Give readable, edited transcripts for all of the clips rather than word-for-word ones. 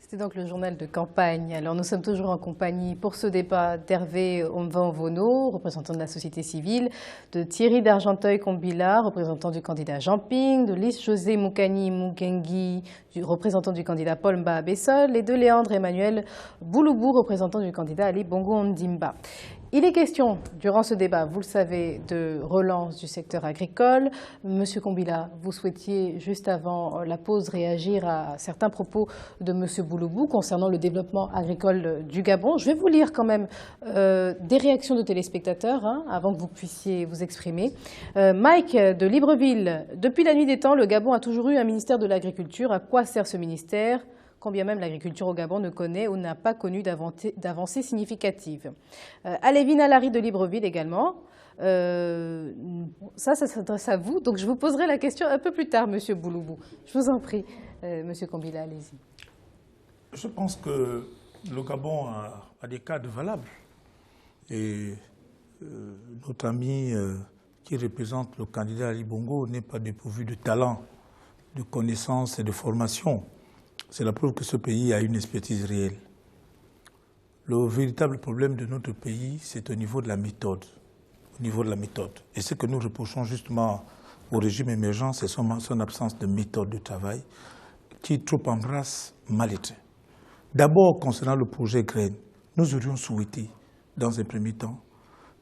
C'était donc le journal de campagne. Alors nous sommes toujours en compagnie pour ce débat d'Hervé Omvan-Vono, représentant de la société civile, de Thierry d'Argenteuil-Combila, représentant du candidat Jean Ping, de Lys José Moukani Moukengi, représentant du candidat Paul Mba Bessol, et de Léandre Emmanuel Bouloubou, représentant du candidat Ali Bongo Ondimba. Il est question, durant ce débat, vous le savez, de relance du secteur agricole. Monsieur Combila, vous souhaitiez, juste avant la pause, réagir à certains propos de Monsieur Bouloubou concernant le développement agricole du Gabon. Je vais vous lire quand même des réactions de téléspectateurs avant que vous puissiez vous exprimer. Mike de Libreville, depuis la nuit des temps, le Gabon a toujours eu un ministère de l'Agriculture. À quoi sert ce ministère ? Quand bien même l'agriculture au Gabon ne connaît ou n'a pas connu d'avancées significatives. Alévina Larry de Libreville également. Ça s'adresse à vous. Donc je vous poserai la question un peu plus tard, Monsieur Bouloubou. Je vous en prie, Monsieur Combila, allez-y. Je pense que le Gabon a des cadres valables. Et notre ami qui représente le candidat Ali Bongo n'est pas dépourvu de talent, de connaissances et de formation. C'est la preuve que ce pays a une expertise réelle. Le véritable problème de notre pays, c'est au niveau de la méthode. Au niveau de la méthode. Et ce que nous reprochons justement au régime émergent, c'est son absence de méthode de travail qui trop embrasse mal été. D'abord, concernant le projet Grain, nous aurions souhaité, dans un premier temps,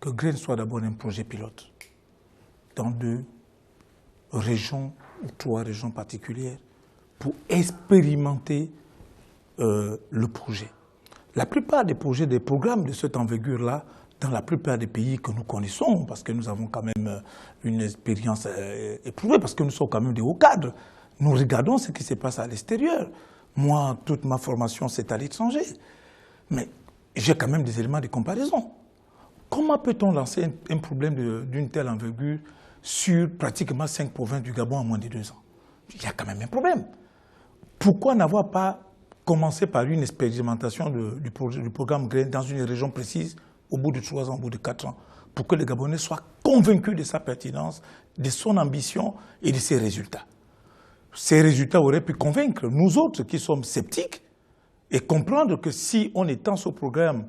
que Grain soit d'abord un projet pilote dans 2 régions ou 3 régions particulières, pour expérimenter le projet. La plupart des projets, des programmes de cette envergure-là, dans la plupart des pays que nous connaissons, parce que nous avons quand même une expérience éprouvée, parce que nous sommes quand même des hauts cadres, nous regardons ce qui se passe à l'extérieur. Moi, toute ma formation, c'est à l'étranger. Mais j'ai quand même des éléments de comparaison. Comment peut-on lancer un problème d'une telle envergure sur pratiquement 5 provinces du Gabon en moins de 2 ans? Il y a quand même un problème. Pourquoi n'avoir pas commencé par une expérimentation du programme Grain dans une région précise au bout de 3 ans, au bout de 4 ans, pour que les Gabonais soient convaincus de sa pertinence, de son ambition et de ses résultats. Ces résultats auraient pu convaincre nous autres qui sommes sceptiques et comprendre que si on étend ce programme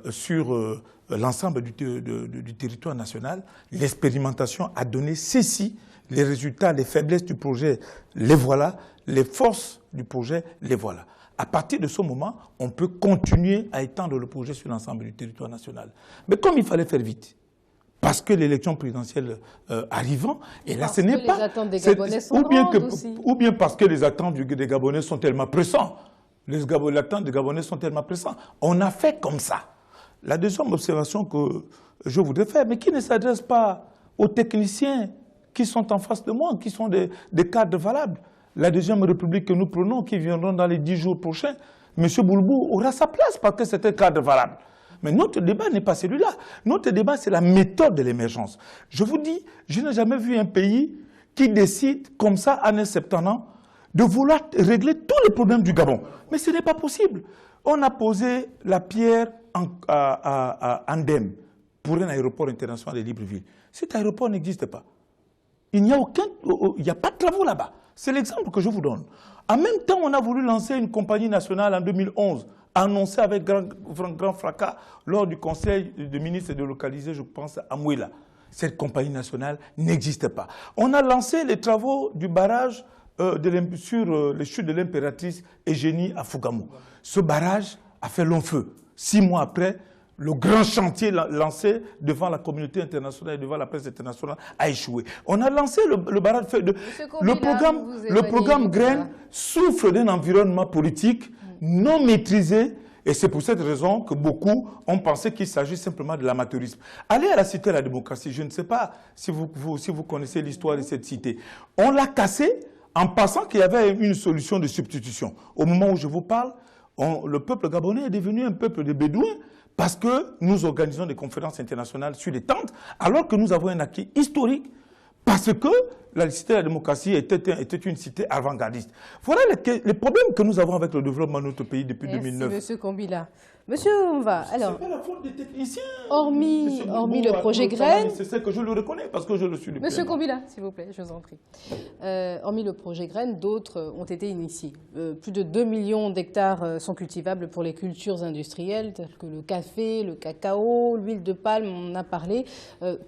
sur l'ensemble du territoire national, l'expérimentation a donné ceci. Les résultats, les faiblesses du projet, les voilà. Les forces du projet, les voilà. À partir de ce moment, on peut continuer à étendre le projet sur l'ensemble du territoire national. Mais comme il fallait faire vite, parce que l'élection présidentielle arrivant, et là ce n'est pas... Les attentes des Gabonais sont ou bien parce que les attentes des Gabonais sont tellement pressantes. Les attentes des Gabonais sont tellement pressantes. On a fait comme ça. La deuxième observation que je voudrais faire, mais qui ne s'adresse pas aux techniciens qui sont en face de moi, qui sont des cadres valables. La deuxième république que nous prenons, qui viendront dans les 10 jours prochains, M. Bouloubou aura sa place parce que c'est un cadre valable. Mais notre débat n'est pas celui-là. Notre débat, c'est la méthode de l'émergence. Je vous dis, je n'ai jamais vu un pays qui décide, comme ça, en un septembre, de vouloir régler tous les problèmes du Gabon. Mais ce n'est pas possible. On a posé la pierre à Andem pour un aéroport international de Libreville. Cet aéroport n'existe pas. Il n'y a pas de travaux là-bas. C'est l'exemple que je vous donne. En même temps, on a voulu lancer une compagnie nationale en 2011, annoncée avec grand fracas lors du conseil des ministres délocalisé, je pense, à Mouila. Cette compagnie nationale n'existe pas. On a lancé les travaux du barrage sur les chutes de l'impératrice Eugénie à Fougamou. Ce barrage a fait long feu. 6 mois après, le grand chantier lancé devant la communauté internationale et devant la presse internationale a échoué. On a lancé le barrage le programme Grain souffre d'un environnement politique non maîtrisé. Et c'est pour cette raison que beaucoup ont pensé qu'il s'agit simplement de l'amateurisme. Allez à la Cité de la démocratie, je ne sais pas si vous connaissez l'histoire de cette cité. On l'a cassée en pensant qu'il y avait une solution de substitution. Au moment où je vous parle, le peuple gabonais est devenu un peuple de bédouins parce que nous organisons des conférences internationales sur les tentes alors que nous avons un acquis historique parce que la cité de la démocratie était une cité avant-gardiste. Voilà les problèmes que nous avons avec le développement de notre pays depuis 2009. Merci, M. Kombila. Monsieur Mva, alors, c'est pas la faute des techniciens. hormis le projet Graines, c'est ça que je le reconnais parce que je le suis depuis. Monsieur Kombila, s'il vous plaît, je vous en prie. Hormis le projet Graines, d'autres ont été initiés. Plus de 2 millions d'hectares sont cultivables pour les cultures industrielles, telles que le café, le cacao, l'huile de palme, on en a parlé.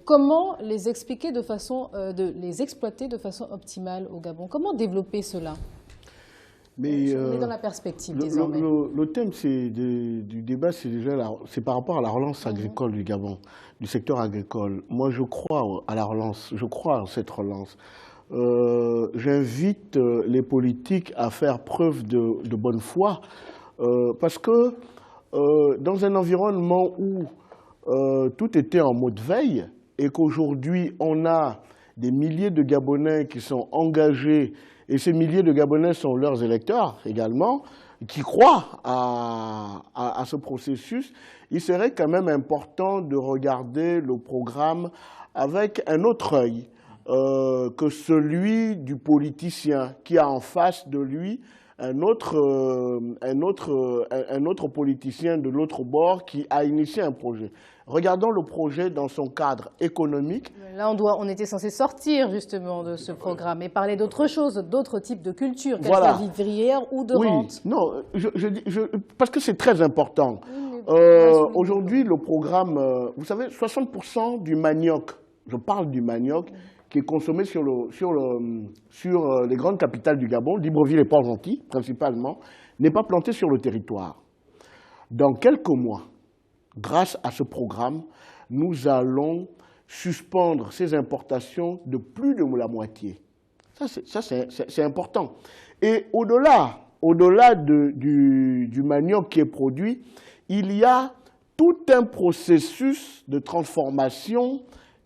Comment les expliquer de façon, les exploiter de façon optimale au Gabon? Comment développer cela? Mais on est dans la perspective désormais. Le thème du débat, c'est par rapport à la relance agricole du Gabon, du secteur agricole. Moi, je crois à la relance, je crois à cette relance. J'invite les politiques à faire preuve de bonne foi, parce que dans un environnement où tout était en mode veille et qu'aujourd'hui, on a des milliers de Gabonais qui sont engagés, et ces milliers de Gabonais sont leurs électeurs également, qui croient à ce processus, il serait quand même important de regarder le programme avec un autre œil que celui du politicien qui a en face de lui un autre politicien de l'autre bord qui a initié un projet. Regardons le projet dans son cadre économique. Là, on était censé sortir justement de ce programme et parler d'autre chose, d'autres types de cultures, qu'elles soient vivrières ou de rente. Non, parce que c'est très important. Aujourd'hui, le programme, vous savez, 60% du manioc, je parle du manioc, qui est consommé sur les grandes capitales du Gabon, Libreville et Port-Gentil principalement, n'est pas planté sur le territoire. Dans quelques mois, grâce à ce programme, nous allons suspendre ces importations de plus de la moitié. Ça c'est important. Et au-delà du manioc qui est produit, il y a tout un processus de transformation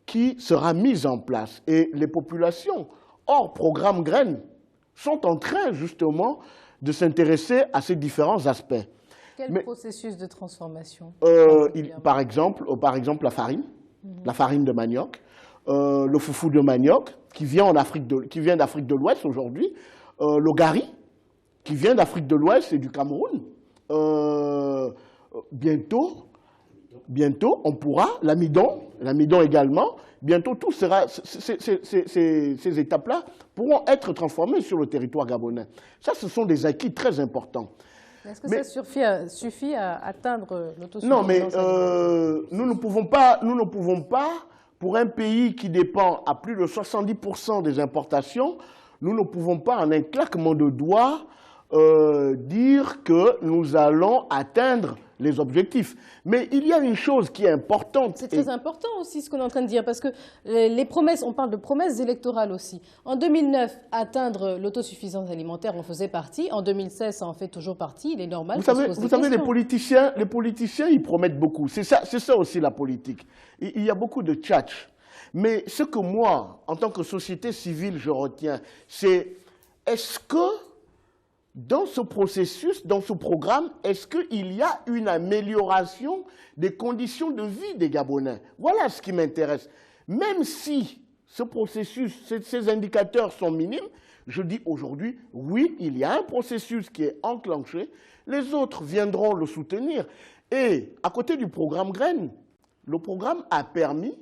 qui sera mis en place. Et les populations, hors programme Graines, sont en train justement de s'intéresser à ces différents aspects. Quel processus de transformation? Par exemple la farine de manioc, le foufou de manioc qui vient d'Afrique de l'Ouest aujourd'hui, le gari qui vient d'Afrique de l'Ouest et du Cameroun. Bientôt, on pourra, l'amidon également, bientôt ces étapes-là pourront être transformées sur le territoire gabonais. Ça, ce sont des acquis très importants. Est-ce que ça suffit à atteindre l'autosuffisance? Non, mais nous ne pouvons pas, pour un pays qui dépend à plus de 70% des importations, nous ne pouvons pas en un claquement de doigts dire que nous allons atteindre les objectifs. Mais il y a une chose qui est importante. C'est très important aussi ce qu'on est en train de dire, parce que les promesses, on parle de promesses électorales aussi. En 2009, atteindre l'autosuffisance alimentaire, on faisait partie. En 2016, ça en fait toujours partie. Il est normal. Vous savez, les politiciens, ils promettent beaucoup. C'est ça aussi la politique. Il y a beaucoup de tchatch. Mais ce que moi, en tant que société civile, je retiens, c'est est-ce que dans ce processus, dans ce programme, est-ce qu'il y a une amélioration des conditions de vie des Gabonais? Voilà ce qui m'intéresse. Même si ce processus, ces indicateurs sont minimes, je dis aujourd'hui, oui, il y a un processus qui est enclenché, les autres viendront le soutenir. Et à côté du programme Graines, le programme a permis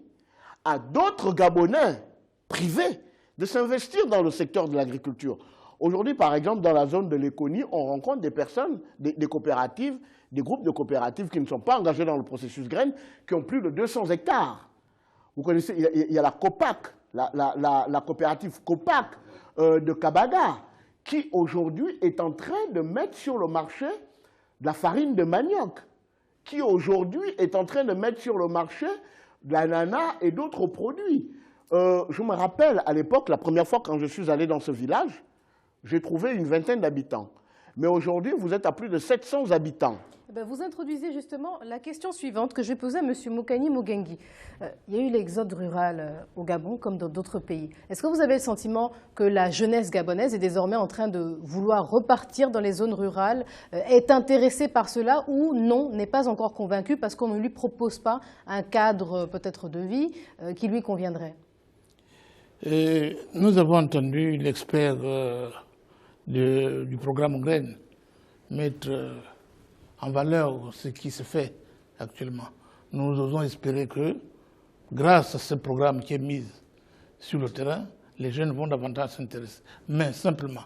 à d'autres Gabonais privés de s'investir dans le secteur de l'agriculture. Aujourd'hui, par exemple, dans la zone de Léconie, on rencontre des personnes, des coopératives, des groupes de coopératives qui ne sont pas engagés dans le processus Graines, qui ont plus de 200 hectares. Vous connaissez, il y a la COPAC, la coopérative COPAC de Kabaga, qui aujourd'hui est en train de mettre sur le marché de la farine de manioc, qui aujourd'hui est en train de mettre sur le marché de l'ananas et d'autres produits. Je me rappelle à l'époque, la première fois quand je suis allé dans ce village, j'ai trouvé une vingtaine d'habitants. Mais aujourd'hui, vous êtes à plus de 700 habitants. Vous introduisez justement la question suivante que je vais poser à M. Mokani Mogengui. Il y a eu l'exode rural au Gabon comme dans d'autres pays. Est-ce que vous avez le sentiment que la jeunesse gabonaise est désormais en train de vouloir repartir dans les zones rurales, est intéressée par cela ou non, n'est pas encore convaincue parce qu'on ne lui propose pas un cadre peut-être de vie qui lui conviendrait? Et nous avons entendu l'expert du programme Graines mettre en valeur ce qui se fait actuellement. Nous osons espérer que, grâce à ce programme qui est mis sur le terrain, les jeunes vont davantage s'intéresser. Mais simplement,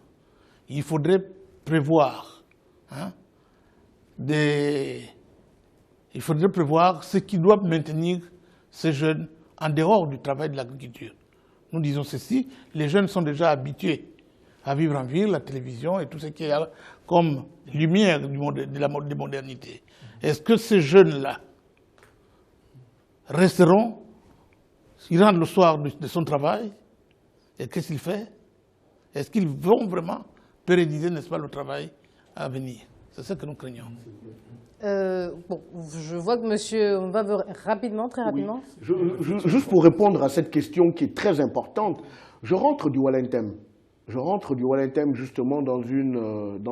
il faudrait prévoir, il faudrait prévoir ce qui doit maintenir ces jeunes en dehors du travail de l'agriculture. Nous disons ceci, les jeunes sont déjà habitués à vivre en ville, la télévision et tout ce qui est là, comme lumière des modernités. Est-ce que ces jeunes-là resteront, ils rentrent le soir de son travail, et qu'est-ce qu'ils font? Est-ce qu'ils vont vraiment pérenniser, n'est-ce pas, le travail à venir? C'est ça que nous craignons. Bon, je vois que monsieur, on va rapidement, très rapidement. Oui. Juste pour répondre à cette question qui est très importante, je rentre du Walentem. Je rentre du Walentem justement dans une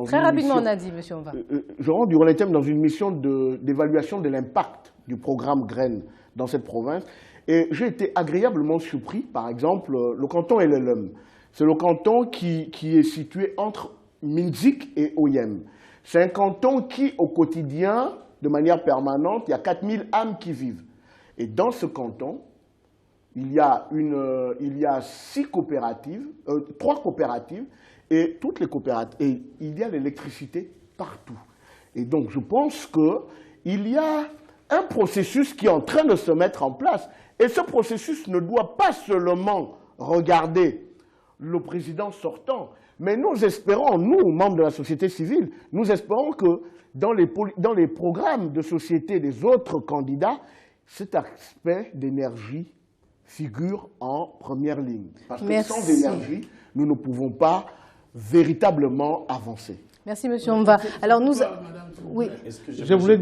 très rapidement, mission, on a dit, monsieur, on va. Je rentre du Walentem dans une mission d'évaluation de l'impact du programme Graines dans cette province. Et j'ai été agréablement surpris, par exemple, le canton Elelem. C'est le canton qui est situé entre Minzik et Oyem. C'est un canton qui, au quotidien, de manière permanente, il y a 4000 âmes qui vivent. Et dans ce canton, il y a 3 coopératives, et toutes les coopératives, et il y a l'électricité partout. Et donc, je pense qu'il y a un processus qui est en train de se mettre en place. Et ce processus ne doit pas seulement regarder le président sortant, mais nous espérons, nous, membres de la société civile, nous espérons que dans les programmes de société des autres candidats, cet aspect d'énergie figure en première ligne. Parce que sans énergie, nous ne pouvons pas véritablement avancer. Merci, monsieur. On va. Alors nous. Oui. Je voulais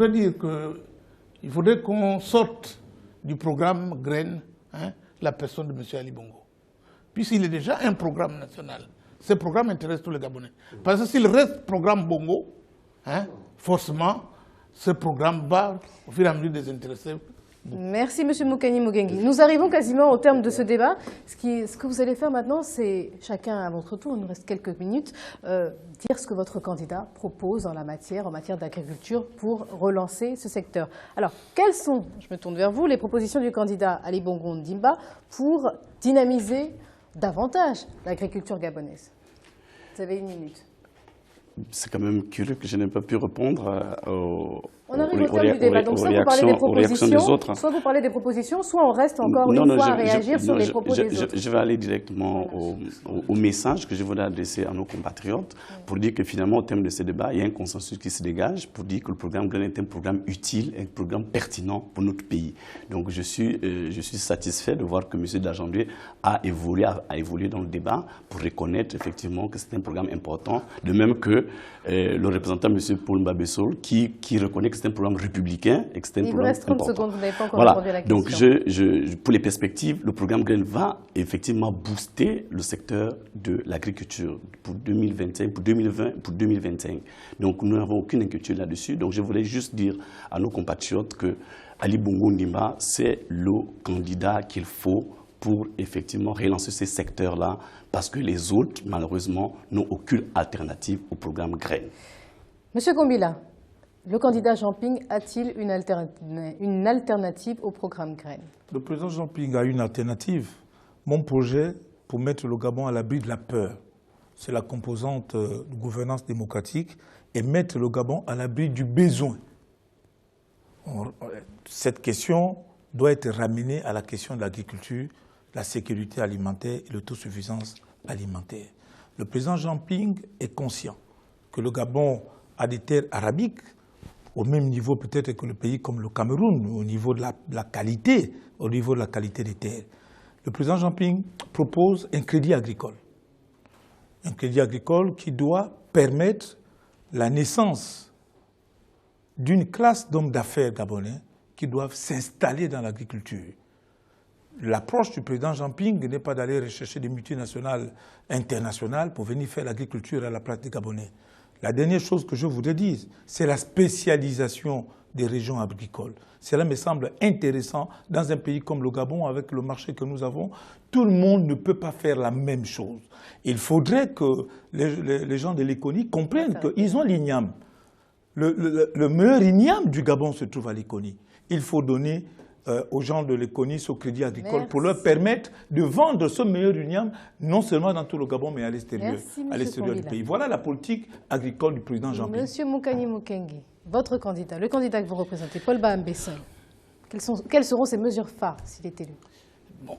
dire qu'il faudrait qu'on sorte du programme Graines, la personne de monsieur Ali Bongo. Puisqu'il est déjà un programme national. Ce programme intéresse tous les Gabonais. Parce que s'il reste programme Bongo, forcément, ce programme va, au fur et à mesure, désintéresser. Merci, monsieur Mokani Mogengi. Nous arrivons quasiment au terme de ce débat. Ce que vous allez faire maintenant, c'est, chacun à votre tour, il nous reste quelques minutes, dire ce que votre candidat propose en matière d'agriculture pour relancer ce secteur. Alors, quelles sont, je me tourne vers vous, les propositions du candidat Ali Bongo Ndimba pour dynamiser davantage l'agriculture gabonaise? Vous avez 1 minute. C'est quand même curieux que je n'ai pas pu répondre on arrive au terme du débat, donc soit vous parlez des propositions, soit vous parlez des propositions, soit on reste encore une fois à réagir sur les propos des autres. Je vais aller directement au message que je voudrais adresser à nos compatriotes pour dire que finalement, au terme de ce débat, il y a un consensus qui se dégage pour dire que le programme Graines est un programme utile, un programme pertinent pour notre pays. Donc je suis satisfait de voir que M. Dajandier a évolué dans le débat pour reconnaître effectivement que c'est un programme important, de même que le représentant M. Paul Mbabessol qui reconnaît que c'est un programme républicain et que c'est un programme important. Il vous reste 30 secondes, vous n'avez pas encore répondu à la question. Donc pour les perspectives, le programme Graines va effectivement booster le secteur de l'agriculture pour 2025, pour 2020, pour 2025. Donc nous n'avons aucune inquiétude là-dessus. Donc je voulais juste dire à nos compatriotes que Ali Bongo Ndimba, c'est le candidat qu'il faut pour effectivement relancer ces secteurs-là, parce que les autres, malheureusement, n'ont aucune alternative au programme Graines. Monsieur Kombila, le candidat Jean Ping a-t-il une alternative au programme Graines? Le président Jean Ping a une alternative. Mon projet pour mettre le Gabon à l'abri de la peur, c'est la composante de gouvernance démocratique, et mettre le Gabon à l'abri du besoin. Cette question doit être ramenée à la question de l'agriculture, la sécurité alimentaire et l'autosuffisance alimentaire. Le président Jean Ping est conscient que le Gabon a des terres arabiques, au même niveau peut-être que le pays comme le Cameroun, au niveau de la qualité, des terres. Le président Jean Ping propose un crédit agricole. Un crédit agricole qui doit permettre la naissance d'une classe d'hommes d'affaires gabonais qui doivent s'installer dans l'agriculture. L'approche du président Jean Ping n'est pas d'aller rechercher des multinationales internationales pour venir faire l'agriculture à la place des Gabonais. La dernière chose que je voudrais dire, c'est la spécialisation des régions agricoles. Cela me semble intéressant dans un pays comme le Gabon, avec le marché que nous avons. Tout le monde ne peut pas faire la même chose. Il faudrait que les gens de l'Éconie comprennent qu'ils ont l'igname. Le meilleur igname du Gabon se trouve à l'Éconie. Il faut donner aux gens de l'Éconie ce crédit agricole pour leur permettre de vendre ce meilleur igname, non seulement dans tout le Gabon, mais à l'extérieur du pays. Voilà la politique agricole du président Jean-Pierre. Monsieur Mokani Mokengue, votre candidat, le candidat que vous représentez, Paul Bahambessol, quelles seront ses mesures phares s'il est élu? Bon.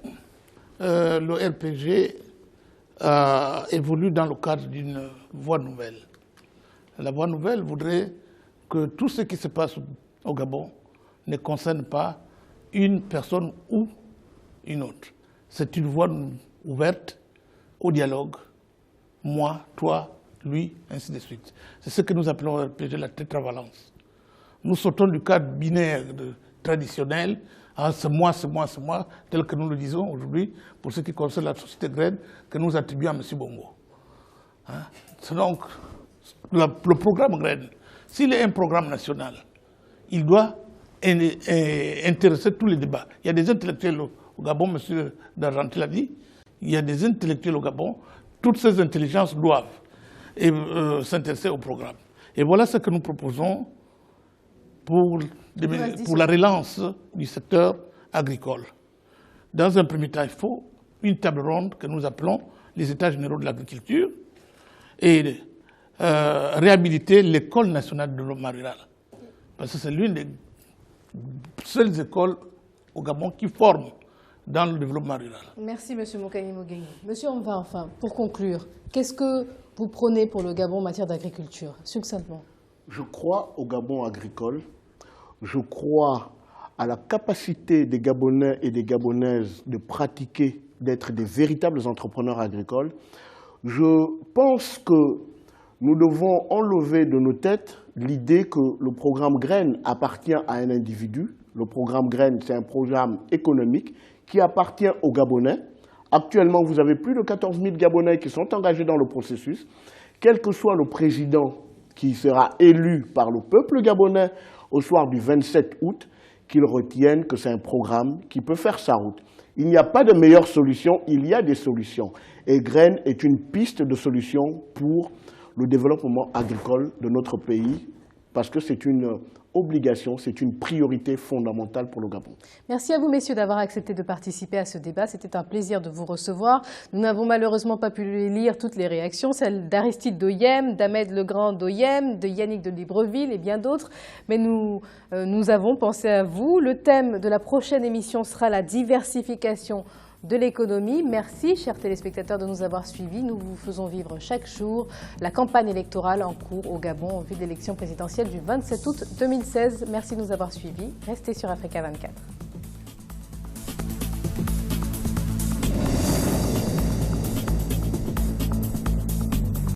Le RPG évolue dans le cadre d'une voie nouvelle. La voie nouvelle voudrait que tout ce qui se passe au Gabon ne concerne pas une personne ou une autre. C'est une voie ouverte au dialogue. Moi, toi, lui, ainsi de suite. C'est ce que nous appelons la tétravalence. Nous sortons du cadre binaire traditionnel, c'est moi, c'est moi, c'est moi, tel que nous le disons aujourd'hui, pour ce qui concerne la société graine que nous attribuons à M. Bongo. Hein? C'est donc le programme graine. S'il est un programme national, il doit intéresser tous les débats. Il y a des intellectuels au Gabon, M. Dargentil l'a dit, il y a des intellectuels au Gabon, toutes ces intelligences doivent s'intéresser au programme. Et voilà ce que nous proposons pour la relance du secteur agricole. Dans un premier temps, il faut une table ronde que nous appelons les États généraux de l'agriculture et réhabiliter l'école nationale de développement rural. Parce que c'est l'une des seules écoles au Gabon qui forment dans le développement rural. Merci, M. Mokani Mokengue. Monsieur Omva, enfin, pour conclure, qu'est-ce que vous prônez pour le Gabon en matière d'agriculture, succinctement? Je crois au Gabon agricole. Je crois à la capacité des Gabonais et des Gabonaises de pratiquer, d'être des véritables entrepreneurs agricoles. Je pense que nous devons enlever de nos têtes l'idée que le programme Graines appartient à un individu. Le programme Graines, c'est un programme économique qui appartient aux Gabonais. Actuellement, vous avez plus de 14 000 Gabonais qui sont engagés dans le processus. Quel que soit le président qui sera élu par le peuple gabonais au soir du 27 août, qu'il retienne que c'est un programme qui peut faire sa route. Il n'y a pas de meilleure solution, il y a des solutions. Et Graines est une piste de solution pour le développement agricole de notre pays, parce que c'est une obligation, c'est une priorité fondamentale pour le Gabon. Merci à vous, messieurs, d'avoir accepté de participer à ce débat. C'était un plaisir de vous recevoir. Nous n'avons malheureusement pas pu lire toutes les réactions, celles d'Aristide d'Oyem, d'Ahmed Legrand d'Oyem, de Yannick de Libreville et bien d'autres. Mais nous avons pensé à vous. Le thème de la prochaine émission sera la diversification de l'économie. Merci, chers téléspectateurs, de nous avoir suivis. Nous vous faisons vivre chaque jour la campagne électorale en cours au Gabon en vue de l'élection présidentielle du 27 août 2016. Merci de nous avoir suivis. Restez sur Africa 24.